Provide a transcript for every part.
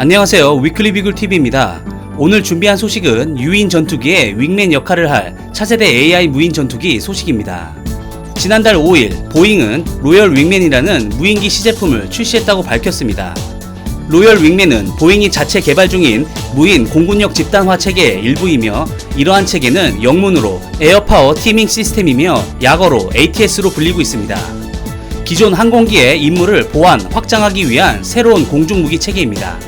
안녕하세요. 위클리 비글TV입니다. 오늘 준비한 소식은 유인 전투기의 윙맨 역할을 할 차세대 AI 무인 전투기 소식입니다. 지난달 5일 보잉은 로열 윙맨이라는 무인기 시제품을 출시했다고 밝혔습니다. 로열 윙맨은 보잉이 자체 개발 중인 무인 공군력 집단화 체계의 일부이며, 이러한 체계는 영문으로 에어파워 티밍 시스템이며 약어로 ATS로 불리고 있습니다. 기존 항공기의 임무를 보완, 확장하기 위한 새로운 공중무기 체계입니다.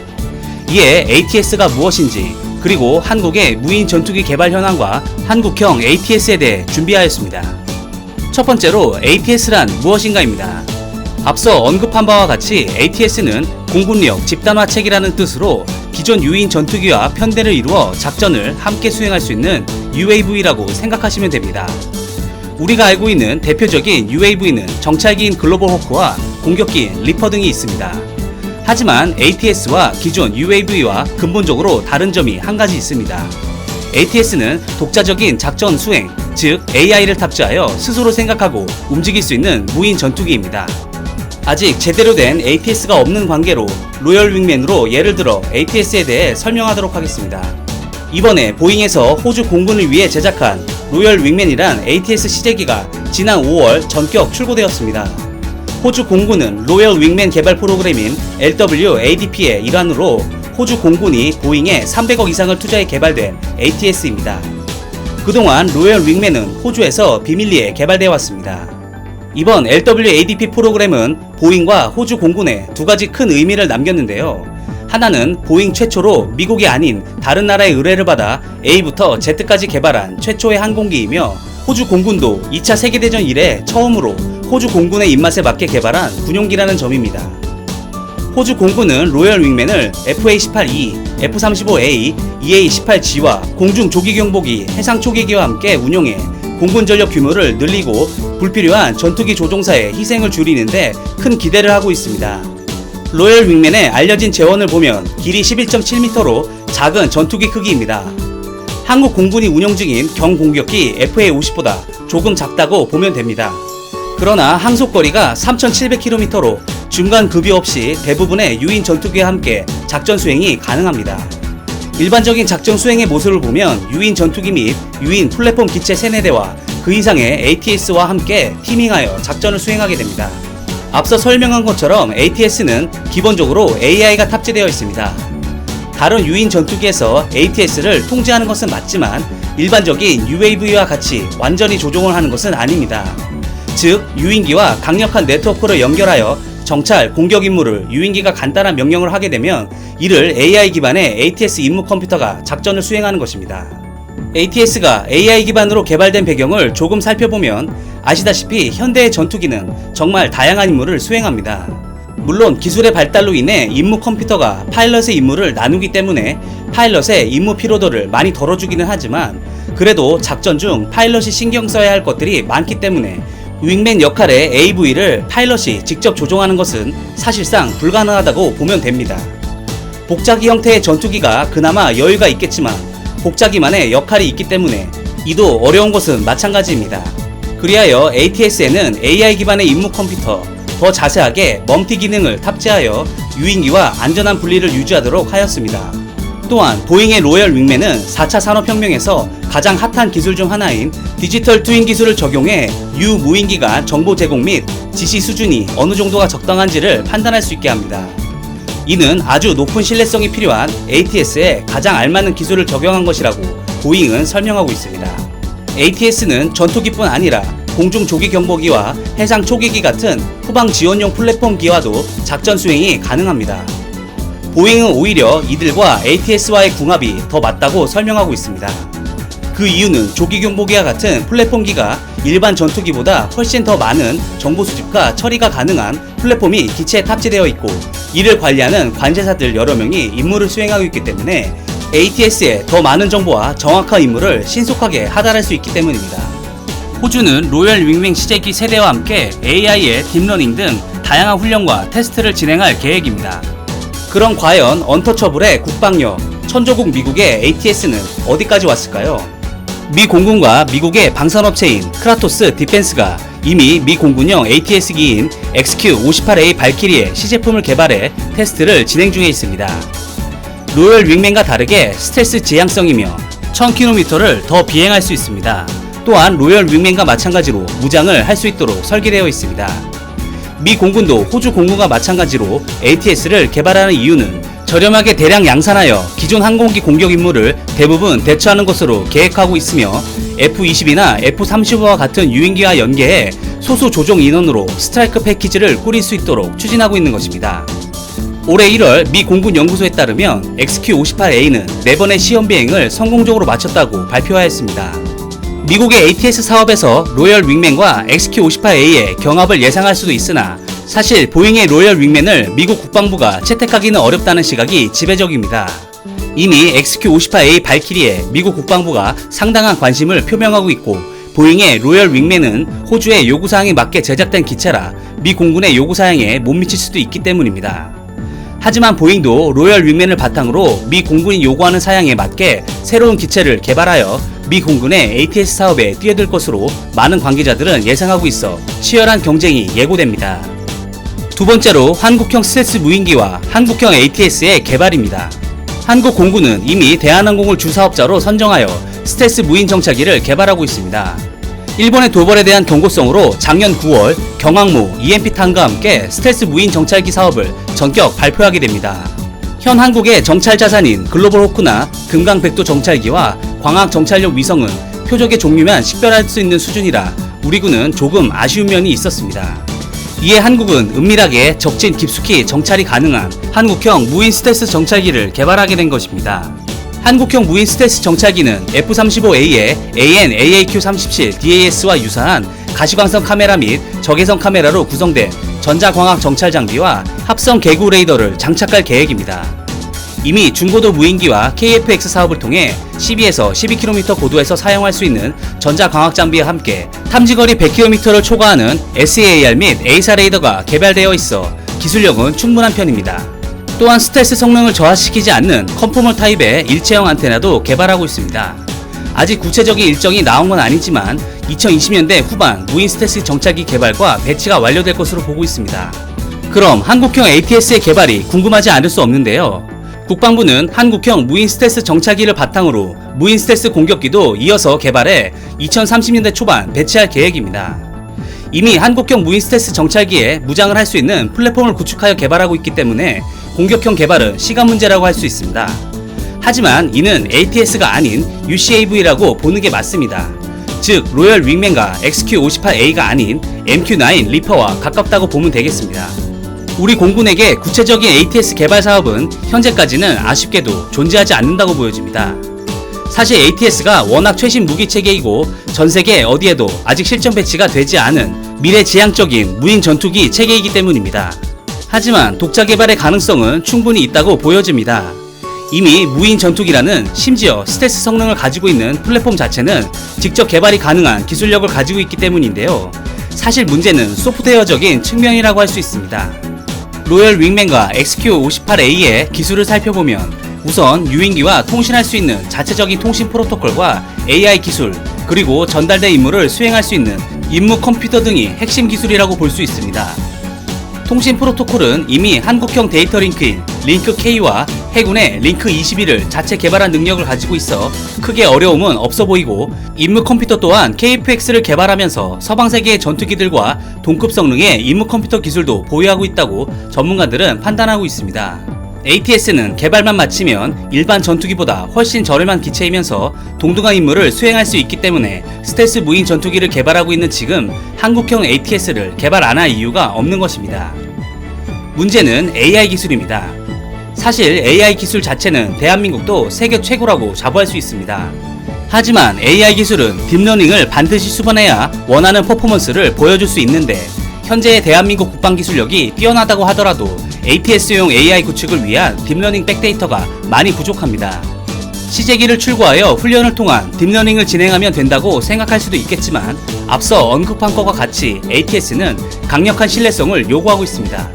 이에 ATS가 무엇인지, 그리고 한국의 무인 전투기 개발 현황과 한국형 ATS에 대해 준비하였습니다. 첫 번째로 ATS란 무엇인가입니다. 앞서 언급한 바와 같이 ATS는 공군력 집단화 체계라는 뜻으로 기존 유인 전투기와 편대를 이루어 작전을 함께 수행할 수 있는 UAV라고 생각하시면 됩니다. 우리가 알고 있는 대표적인 UAV는 정찰기인 글로벌 호크와 공격기인 리퍼 등이 있습니다. 하지만 ATS와 기존 UAV와 근본적으로 다른 점이 한 가지 있습니다. ATS는 독자적인 작전 수행, 즉 AI를 탑재하여 스스로 생각하고 움직일 수 있는 무인 전투기입니다. 아직 제대로 된 ATS가 없는 관계로 로열 윙맨으로 예를 들어 ATS에 대해 설명하도록 하겠습니다. 이번에 보잉에서 호주 공군을 위해 제작한 로열 윙맨이란 ATS 시제기가 지난 5월 전격 출고되었습니다. 호주 공군은 로열 윙맨 개발 프로그램인 LWADP의 일환으로 호주 공군이 보잉에 300억 이상을 투자해 개발된 ATS입니다. 그동안 로열 윙맨은 호주에서 비밀리에 개발되어 왔습니다. 이번 LWADP 프로그램은 보잉과 호주 공군에 두 가지 큰 의미를 남겼는데요. 하나는 보잉 최초로 미국이 아닌 다른 나라의 의뢰를 받아 A부터 Z까지 개발한 최초의 항공기이며, 호주 공군도 2차 세계대전 이래 처음으로 호주 공군의 입맛에 맞게 개발한 군용기라는 점입니다. 호주 공군은 로열 윙맨을 FA-18E, F-35A, EA-18G와 공중 조기 경보기, 해상 초계기와 함께 운용해 공군 전력 규모를 늘리고 불필요한 전투기 조종사의 희생을 줄이는데 큰 기대를 하고 있습니다. 로열 윙맨의 알려진 재원을 보면 길이 11.7m로 작은 전투기 크기입니다. 한국 공군이 운영 중인 경공격기 FA-50보다 조금 작다고 보면 됩니다. 그러나 항속거리가 3,700km로 중간 급유 없이 대부분의 유인 전투기와 함께 작전 수행이 가능합니다. 일반적인 작전 수행의 모습을 보면 유인 전투기 및 유인 플랫폼 기체 3-4대와 그 이상의 ATS와 함께 티밍하여 작전을 수행하게 됩니다. 앞서 설명한 것처럼 ATS는 기본적으로 AI가 탑재되어 있습니다. 다른 유인 전투기에서 ATS를 통제하는 것은 맞지만 일반적인 UAV와 같이 완전히 조종을 하는 것은 아닙니다. 즉, 유인기와 강력한 네트워크를 연결하여 정찰, 공격 임무를 유인기가 간단한 명령을 하게 되면 이를 AI 기반의 ATS 임무 컴퓨터가 작전을 수행하는 것입니다. ATS가 AI 기반으로 개발된 배경을 조금 살펴보면 아시다시피 현대의 전투기는 정말 다양한 임무를 수행합니다. 물론 기술의 발달로 인해 임무 컴퓨터가 파일럿의 임무를 나누기 때문에 파일럿의 임무 피로도를 많이 덜어주기는 하지만, 그래도 작전 중 파일럿이 신경 써야 할 것들이 많기 때문에 윙맨 역할의 AV를 파일럿이 직접 조종하는 것은 사실상 불가능하다고 보면 됩니다. 복자기 형태의 전투기가 그나마 여유가 있겠지만 복자기만의 역할이 있기 때문에 이도 어려운 것은 마찬가지입니다. 그리하여 ATS에는 AI 기반의 임무 컴퓨터, 더 자세하게 멈티 기능을 탑재하여 유인기와 안전한 분리를 유지하도록 하였습니다. 또한 보잉의 로열 윙맨은 4차 산업혁명에서 가장 핫한 기술 중 하나인 디지털 트윈 기술을 적용해 유무인기 간 정보 제공 및 지시 수준이 어느 정도가 적당한지를 판단할 수 있게 합니다. 이는 아주 높은 신뢰성이 필요한 ATS에 가장 알맞는 기술을 적용한 것이라고 보잉은 설명하고 있습니다. ATS는 전투기뿐 아니라 공중 조기 경보기와 해상 초계기 같은 후방 지원용 플랫폼기와도 작전 수행이 가능합니다. 보잉은 오히려 이들과 ATS와의 궁합이 더 맞다고 설명하고 있습니다. 그 이유는 조기 경보기와 같은 플랫폼기가 일반 전투기보다 훨씬 더 많은 정보 수집과 처리가 가능한 플랫폼이 기체에 탑재되어 있고, 이를 관리하는 관제사들 여러 명이 임무를 수행하고 있기 때문에 ATS에 더 많은 정보와 정확한 임무를 신속하게 하달할 수 있기 때문입니다. 호주는 로열 윙맨 시제기 세대와 함께 AI의 딥러닝 등 다양한 훈련과 테스트를 진행할 계획입니다. 그럼 과연 언터처블의 국방력, 천조국 미국의 ATS는 어디까지 왔을까요? 미 공군과 미국의 방산업체인 크라토스 디펜스가 이미 미 공군용 ATS기인 XQ-58A 발키리의 시제품을 개발해 테스트를 진행 중에 있습니다. 로열 윙맨과 다르게 스텔스 지향성이며 1000km를 더 비행할 수 있습니다. 또한 로열 윙맨과 마찬가지로 무장을 할 수 있도록 설계되어 있습니다. 미 공군도 호주 공군과 마찬가지로 ATS를 개발하는 이유는 저렴하게 대량 양산하여 기존 항공기 공격 임무를 대부분 대처하는 것으로 계획하고 있으며 F-22나 F-35와 같은 유인기와 연계해 소수 조종 인원으로 스트라이크 패키지를 꾸릴 수 있도록 추진하고 있는 것입니다. 올해 1월 미 공군 연구소에 따르면 XQ-58A는 4번의 시험 비행을 성공적으로 마쳤다고 발표하였습니다. 미국의 ATS 사업에서 로열 윙맨과 XQ-58A의 경합을 예상할 수도 있으나 사실 보잉의 로열 윙맨을 미국 국방부가 채택하기는 어렵다는 시각이 지배적입니다. 이미 XQ-58A 발키리에 미국 국방부가 상당한 관심을 표명하고 있고 보잉의 로열 윙맨은 호주의 요구사항에 맞게 제작된 기체라 미 공군의 요구사항에 못 미칠 수도 있기 때문입니다. 하지만 보잉도 로열 윙맨을 바탕으로 미 공군이 요구하는 사양에 맞게 새로운 기체를 개발하여 미 공군의 ATS 사업에 뛰어들 것으로 많은 관계자들은 예상하고 있어 치열한 경쟁이 예고됩니다. 두 번째로 한국형 스텔스 무인기와 한국형 ATS의 개발입니다. 한국 공군은 이미 대한항공을 주사업자로 선정하여 스텔스 무인 정찰기를 개발하고 있습니다. 일본의 도발에 대한 경고성으로 작년 9월 경항모, EMP탄과 함께 스텔스 무인 정찰기 사업을 전격 발표하게 됩니다. 현 한국의 정찰 자산인 글로벌 호크나 금강백도 정찰기와 광학 정찰용 위성은 표적의 종류만 식별할 수 있는 수준이라 우리 군은 조금 아쉬운 면이 있었습니다. 이에 한국은 은밀하게 적진 깊숙이 정찰이 가능한 한국형 무인 스텔스 정찰기를 개발하게 된 것입니다. 한국형 무인 스텔스 정찰기는 F-35A의 AN/AAQ-37DAS와 유사한 가시광선 카메라 및 적외선 카메라로 구성된 전자광학 정찰 장비와 합성 개구 레이더를 장착할 계획입니다. 이미 중고도 무인기와 KF-X 사업을 통해 12에서 12km 고도에서 사용할 수 있는 전자광학 장비와 함께 탐지거리 100km를 초과하는 SAR 및 A사 레이더가 개발되어 있어 기술력은 충분한 편입니다. 또한 스텔스 성능을 저하시키지 않는 컨포머 타입의 일체형 안테나도 개발하고 있습니다. 아직 구체적인 일정이 나온 건 아니지만 2020년대 후반 무인 스텔스 정찰기 개발과 배치가 완료될 것으로 보고 있습니다. 그럼 한국형 ATS의 개발이 궁금하지 않을 수 없는데요. 국방부는 한국형 무인 스텔스 정찰기를 바탕으로 무인 스텔스 공격기도 이어서 개발해 2030년대 초반 배치할 계획입니다. 이미 한국형 무인 스텔스 정찰기에 무장을 할 수 있는 플랫폼을 구축하여 개발하고 있기 때문에 공격형 개발은 시간 문제라고 할 수 있습니다. 하지만 이는 ATS가 아닌 UCAV라고 보는 게 맞습니다. 즉 로열 윙맨과 XQ-58A가 아닌 MQ-9 리퍼와 가깝다고 보면 되겠습니다. 우리 공군에게 구체적인 ATS 개발 사업은 현재까지는 아쉽게도 존재하지 않는다고 보여집니다. 사실 ATS가 워낙 최신 무기 체계이고 전세계 어디에도 아직 실전 배치가 되지 않은 미래지향적인 무인 전투기 체계이기 때문입니다. 하지만 독자 개발의 가능성은 충분히 있다고 보여집니다. 이미 무인 전투기라는 심지어 스텔스 성능을 가지고 있는 플랫폼 자체는 직접 개발이 가능한 기술력을 가지고 있기 때문인데요. 사실 문제는 소프트웨어적인 측면이라고 할 수 있습니다. 로열 윙맨과 XQ-58A의 기술을 살펴보면 우선 유인기와 통신할 수 있는 자체적인 통신 프로토콜과 AI 기술, 그리고 전달된 임무를 수행할 수 있는 임무 컴퓨터 등이 핵심 기술이라고 볼 수 있습니다. 통신 프로토콜은 이미 한국형 데이터 링크인 링크-K와 해군의 링크-21을 자체 개발한 능력을 가지고 있어 크게 어려움은 없어 보이고 임무 컴퓨터 또한 KF-X를 개발하면서 서방세계의 전투기들과 동급 성능의 임무 컴퓨터 기술도 보유하고 있다고 전문가들은 판단하고 있습니다. ATS는 개발만 마치면 일반 전투기보다 훨씬 저렴한 기체이면서 동등한 임무를 수행할 수 있기 때문에 스텔스 무인 전투기를 개발하고 있는 지금 한국형 ATS를 개발 안 할 이유가 없는 것입니다. 문제는 AI 기술입니다. 사실 AI 기술 자체는 대한민국도 세계 최고라고 자부할 수 있습니다. 하지만 AI 기술은 딥러닝을 반드시 수반해야 원하는 퍼포먼스를 보여줄 수 있는데 현재의 대한민국 국방기술력이 뛰어나다고 하더라도 ATS용 AI 구축을 위한 딥러닝 백데이터가 많이 부족합니다. 시제기를 출고하여 훈련을 통한 딥러닝을 진행하면 된다고 생각할 수도 있겠지만 앞서 언급한 것과 같이 ATS는 강력한 신뢰성을 요구하고 있습니다.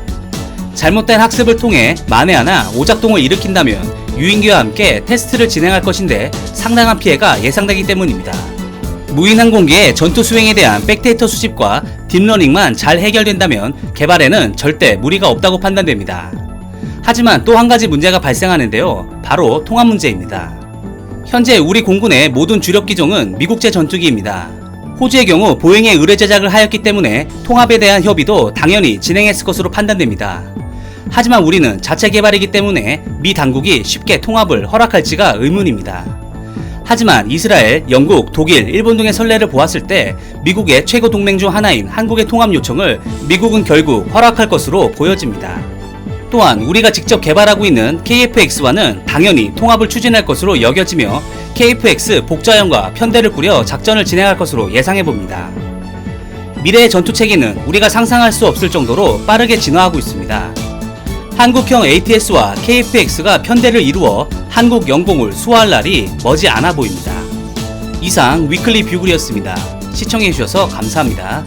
잘못된 학습을 통해 만에 하나 오작동을 일으킨다면 유인기와 함께 테스트를 진행할 것인데 상당한 피해가 예상되기 때문입니다. 무인 항공기의 전투 수행에 대한 백데이터 수집과 딥러닝만 잘 해결된다면 개발에는 절대 무리가 없다고 판단됩니다. 하지만 또 한 가지 문제가 발생하는데요. 바로 통합 문제입니다. 현재 우리 공군의 모든 주력 기종은 미국제 전투기입니다. 호주의 경우 보잉에 의뢰 제작을 하였기 때문에 통합에 대한 협의도 당연히 진행했을 것으로 판단됩니다. 하지만 우리는 자체 개발이기 때문에 미 당국이 쉽게 통합을 허락할지가 의문입니다. 하지만 이스라엘, 영국, 독일, 일본 등의 선례를 보았을 때 미국의 최고 동맹 중 하나인 한국의 통합 요청을 미국은 결국 허락할 것으로 보여집니다. 또한 우리가 직접 개발하고 있는 KF-X와는 당연히 통합을 추진할 것으로 여겨지며 KF-X 복자형과 편대를 꾸려 작전을 진행할 것으로 예상해봅니다. 미래의 전투체계는 우리가 상상할 수 없을 정도로 빠르게 진화하고 있습니다. 한국형 ATS와 KF-X가 편대를 이루어 한국 영공을 수호할 날이 머지 않아 보입니다. 이상 위클리 뷰글이었습니다. 시청해주셔서 감사합니다.